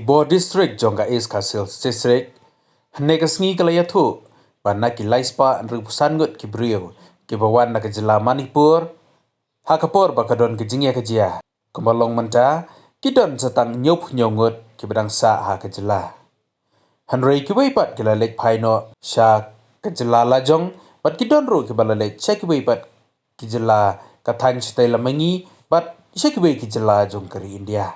Kibo district jonga is Kasil district negasngi kalayathu panna ki laispa and rupusangut ki briew kibawan na kajila Manipur hakapor bakadon ke jingïakajia kumalong manta kidon satang nyup nyongut kibadang sa ha kajila hanrei kiwaipat kilalek paino Sha kajila lajong bat kidon ru kibalalek chekiwaipat kijila kathan chitai lamangi bat chekiwai kijila jong kari India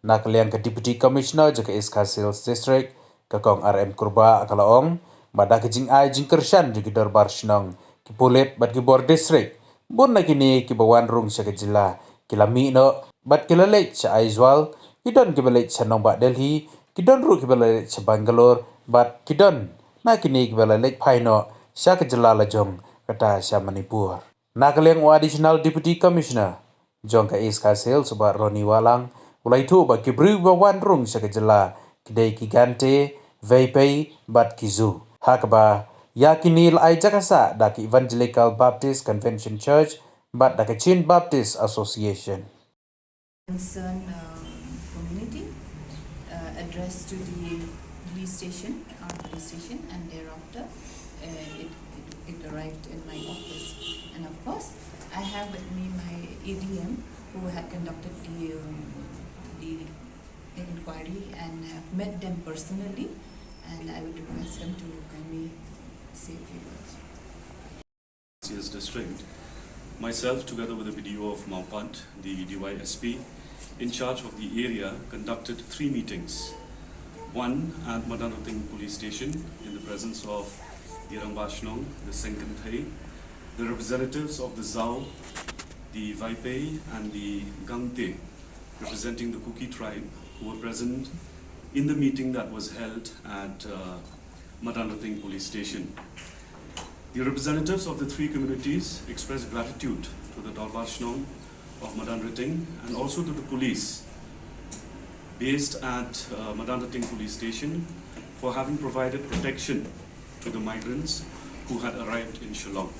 nakaliang ke Deputy Commissioner jaka East Sales District kakong RM Kurba akalaong bada kejing ai jingkershan jiki dorbar shnong ki pulit bat ki bor district bun na kini ki bawan rung sa kajila kilami no bat kilalek Sha Aizawl kidon kibalek sa Nong Delhi kidon ru kibalek sa Bangalore bat kidon na kini kibalek phai no sa kajila lajong kata sa Manipur nakaliang additional Deputy Commissioner jong ka East Sales ba Roni Walang ulai tu ba kibriu ba wan rung sa kajila kidai kigante vei bat kizu hakba yakinil ai jakasa daki Evangelical Baptist Convention Church bat daki Chin Baptist Association concerned community addressed to the police station, and thereafter it arrived in my office. And of course, I have with me my ADM who had conducted the inquiry and have met them personally, and I would request them to kindly say a few words. Sales District, myself together with the BDO of Maupant, the DYSP, in charge of the area, conducted 3 meetings. One at Madanating Police Station in the presence of the Rambashnong, the Senkanthai, the representatives of the Zao, the Vaipai and the Gangte, representing the Kuki tribe, who were present in the meeting that was held at Madanating Police Station. The representatives of the 3 communities expressed gratitude to the Dalbashnong of Madanrating and also to the police based at Madanrating Police Station for having provided protection to the migrants who had arrived in Shillong.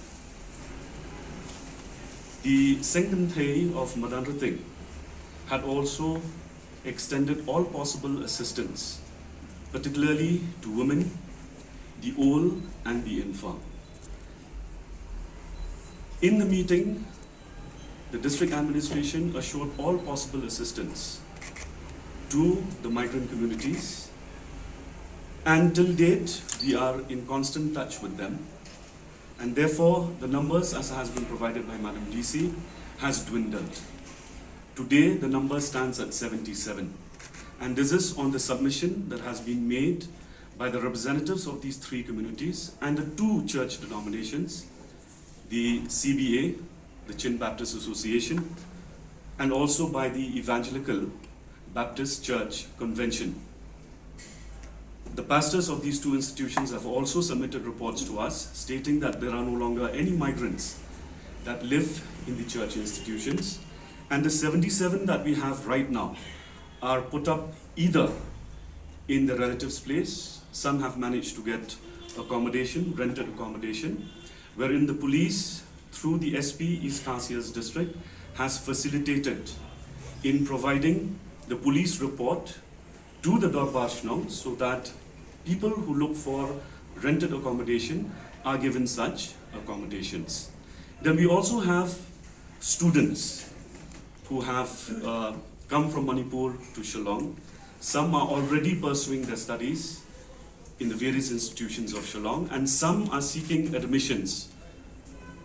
The Senkanthai of Madanrating had also extended all possible assistance, particularly to women, the old and the infirm. In the meeting, the district administration assured all possible assistance to the migrant communities, and till date we are in constant touch with them, and therefore the numbers, as has been provided by Madam DC, has dwindled. Today, the number stands at 77. And this is on the submission that has been made by the representatives of these 3 communities and the 2 church denominations, the CBA, the Chin Baptist Association, and also by the Evangelical Baptist Church Convention. The pastors of these 2 institutions have also submitted reports to us stating that there are no longer any migrants that live in the church institutions. And the 77 that we have right now are put up either in the relatives' place, some have managed to get accommodation, rented accommodation, wherein the police, through the SP East Khasias district, has facilitated in providing the police report to the Dorbashnong so that people who look for rented accommodation are given such accommodations. Then we also have students who have come from Manipur to Shillong. Some are already pursuing their studies in the various institutions of Shillong, and some are seeking admissions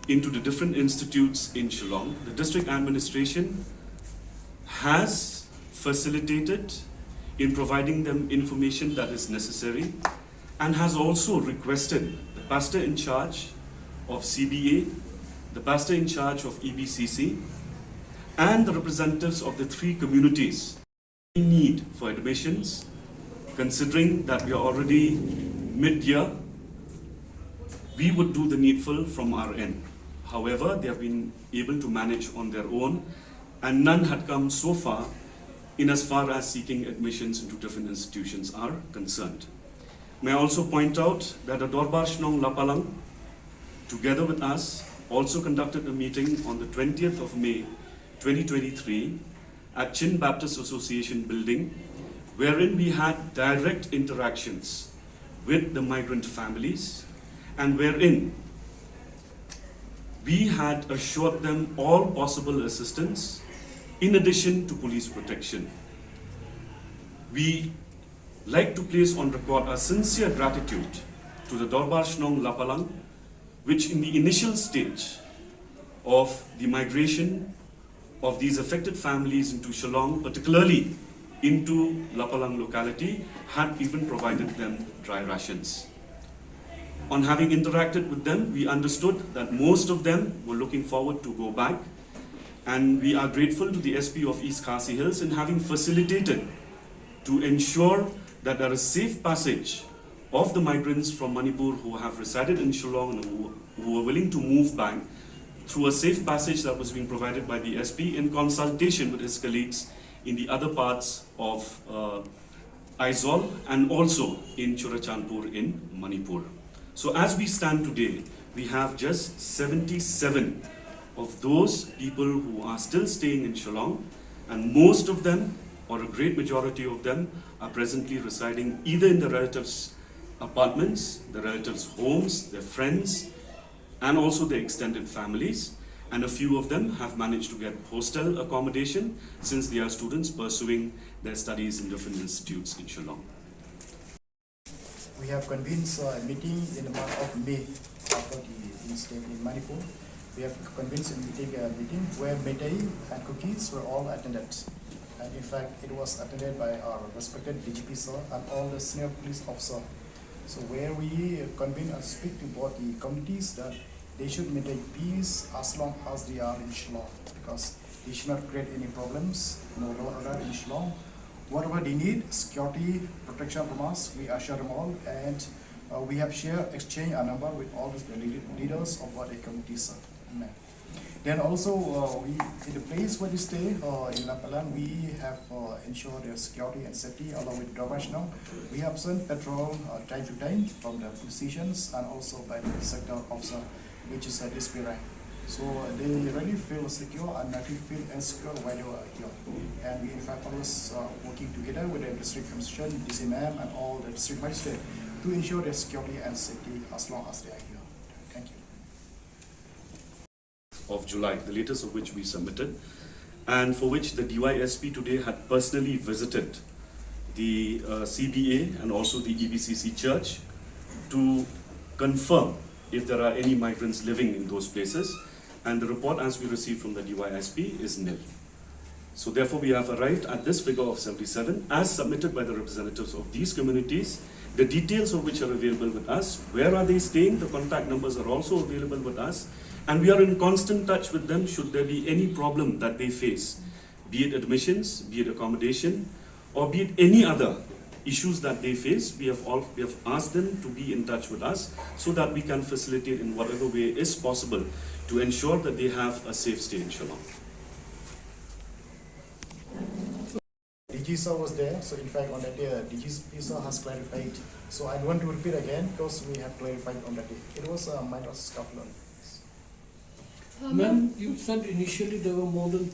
into the different institutes in Shillong. The district administration has facilitated in providing them information that is necessary, and has also requested the pastor in charge of CBA, the pastor in charge of EBCC, and the representatives of the 3 communities in need for admissions, considering that we are already mid-year, we would do the needful from our end. However, they have been able to manage on their own, and none had come so far in as far as seeking admissions into different institutions are concerned. May I also point out that the Dorbarshnong Lapalang, together with us, also conducted a meeting on the 20th of May 2023 at Chin Baptist Association building, wherein we had direct interactions with the migrant families and wherein we had assured them all possible assistance in addition to police protection. We like to place on record our sincere gratitude to the Dorbar Shnong Lapalang, which in the initial stage of the migration of these affected families into Shillong, particularly into Lapalang locality, had even provided them dry rations. On having interacted with them, we understood that most of them were looking forward to go back, and we are grateful to the SP of East Khasi Hills in having facilitated to ensure that there is safe passage of the migrants from Manipur who have resided in Shillong and who were willing to move back through a safe passage that was being provided by the SP in consultation with his colleagues in the other parts of Aizawl and also in Churachandpur in Manipur. So as we stand today, we have just 77 of those people who are still staying in Shillong, and most of them, or a great majority of them, are presently residing either in the relatives' apartments, the relatives' homes, their friends, and also their extended families. And a few of them have managed to get hostel accommodation since they are students pursuing their studies in different institutes in Shillong. We have convened a meeting in the month of May after the incident in Manipur. We have convened a meeting where midday and cookies were all attended. And in fact, it was attended by our respected DGP sir and all the senior police officers. So where we convene and speak to both the communities that they should maintain peace as long as they are in Shillong, because they should not create any problems, no law and order in Shillong. Whatever they need, security, protection from us, we assure them all, and we have exchanged a number with all the leaders of what the communities are. Then also, in the place where we stay, in Lapalang, we have ensured their security and safety along with Dorbash now. We have sent patrol time to time from the police stations and also by the sector officer, which is a display rank. So they really feel secure and not feel insecure while they are here. And we in fact always working together with the district administration, DCMM and all the district magistrate to ensure their security and safety as long as they are here. Thank you. Of July, the latest of which we submitted, and for which the DYSP today had personally visited the CBA and also the EBCC church to confirm if there are any migrants living in those places, and the report as we received from the DYSP is nil. So therefore we have arrived at this figure of 77 as submitted by the representatives of these communities, the details of which are available with us, where are they staying, the contact numbers are also available with us, and we are in constant touch with them should there be any problem that they face, be it admissions, be it accommodation, or be it any other issues that they face. We have asked them to be in touch with us so that we can facilitate in whatever way is possible to ensure that they have a safe stay in Shillong. DG sir was there, so in fact on that day, DG sir has clarified. So I don't want to repeat again because we have clarified on that day. It was a minor scuffle. Ma'am, you said initially there were more than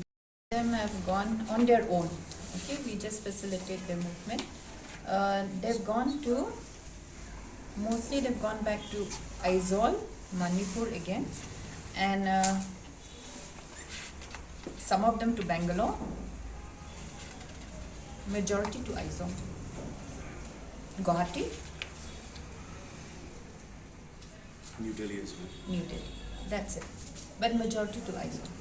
Them have gone on their own. Okay, we just facilitate their movement. They've gone to, mostly they've gone back to Aizawl, Manipur again, and some of them to Bangalore, majority to Aizawl. Guwahati, New Delhi as well. New Delhi. That's it. But majority to Aizawl.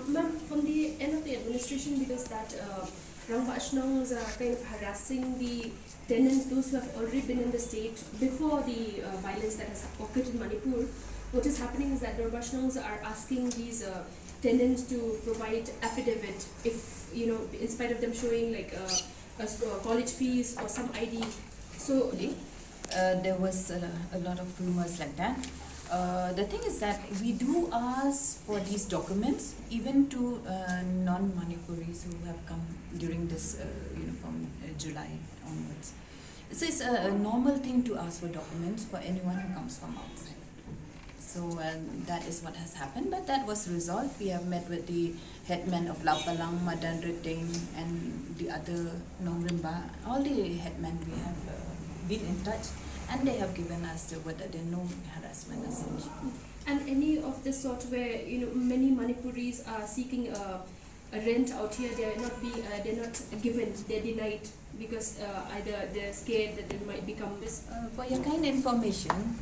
Ma'am, from the end of the administration, because that Rang Vaishnavas are kind of harassing the tenants, those who have already been in the state before the violence that has occurred in Manipur, what is happening is that the Vaishnavas are asking these tenants to provide affidavit if, you know, in spite of them showing like college fees or some ID. So there was a lot of rumors like that. The thing is that we do ask for these documents even to non-Manipuris who have come during this, from July onwards. So it's a normal thing to ask for documents for anyone who comes from outside. So that is what has happened, but that was resolved. We have met with the headman of Lapalang, Madan Riting, and the other Nongrimba, all the headmen we have been in touch, and they have given us the word that there no harassment as such. And any of the sort where many Manipuris are seeking a rent out here, they're not given, they're denied because either they're scared that they might become this. For your kind information,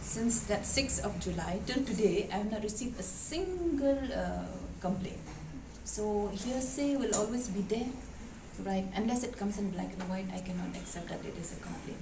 since that 6th of July till today, I have not received a single complaint. So hearsay will always be there, right? Unless it comes in black and white, I cannot accept that it is a complaint.